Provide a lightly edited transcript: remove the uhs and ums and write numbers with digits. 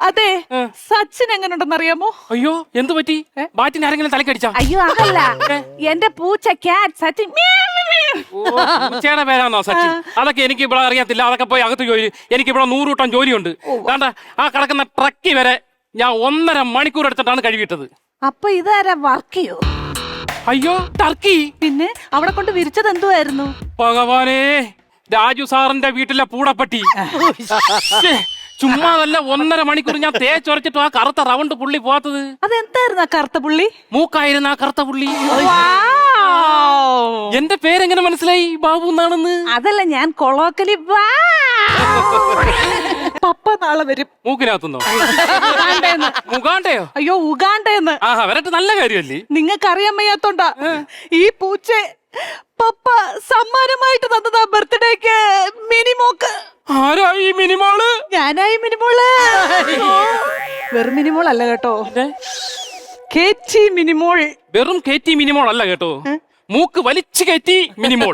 അതെ സച്ചിൻ എങ്ങനെയുണ്ടെന്ന് അറിയാമോ? അയ്യോ എന്ത് പറ്റി? ബാറ്റിന് ആരെങ്കിലും തലക്കടിച്ചാ? അയ്യോ അതല്ല, എന്റെ പൂച്ച ക്യാറ്റ് സച്ചിൻ. പൂച്ചയുടെ പേരാണോ സച്ചിൻ? അതൊക്കെ എനിക്ക് ഇവിടെ അറിയത്തില്ല. അതൊക്കെ പോയി അകത്ത് ജോലി. എനിക്ക് ഇവിടെ 100 കൂട്ടം ജോലിയുണ്ട്. വേണ്ട, ആ കിടക്കുന്ന ട്രക്കി വരെ ഞാൻ 1.5 മണിക്കൂർ എടുത്തിട്ടാണ് കഴുകിയിട്ടത്. അപ്പൊ ഇതാരാ വർക്കിയോ? അയ്യോ ടർക്കി. പിന്നെ അവിടെ കൊണ്ട് വിരിച്ചത് എന്തുവായിരുന്നു? ഭഗവാനേ, രാജു സാറിന്റെ വീട്ടിലെ പൂടപ്പട്ടി. ചുമ്മാതല്ല, 1.5 മണിക്കൂർ ഞാൻ തേച്ചൊരച്ചിട്ട് ആ കറുത്ത റൗണ്ട് പുള്ളി പോവാത്തത്. അതെന്തായിരുന്നു ആ കറുത്ത പുള്ളി? മൂക്കായിരുന്നു ആ കറുത്ത പുള്ളി. എന്റെ പേരെങ്ങനെ മനസ്സിലായി ബാബു എന്നാണെന്ന്? അതല്ല, ഞാൻ കൊളോക്കലി പപ്പ നാളെ വരും. മൂക്കിനകത്തുന്നോ? മുഖാണ്ടയോ? അയ്യോ ഉഗാണ്ടെന്ന്. ആഹാ, വരട്ടെ, നല്ല കാര്യമല്ലേ? നിങ്ങൾക്ക് അറിയാൻ വയ്യാത്തോണ്ടാ ഈ പൂച്ച പപ്പ സമ്മാനമായിട്ട് തന്നതാ ബർത്ത്ഡേക്ക് മിനിമോക്ക്. ആരായി മിനിമോള്? ഞാനായി മിനിമോള്. വെറും മിനിമോൾ അല്ല കേട്ടോ, കേറ്റി മിനിമോൾ. വെറും കേറ്റി മിനിമോൾ അല്ല കേട്ടോ, മൂക്ക് വലിച്ചു കയറ്റി മിനിമോൾ.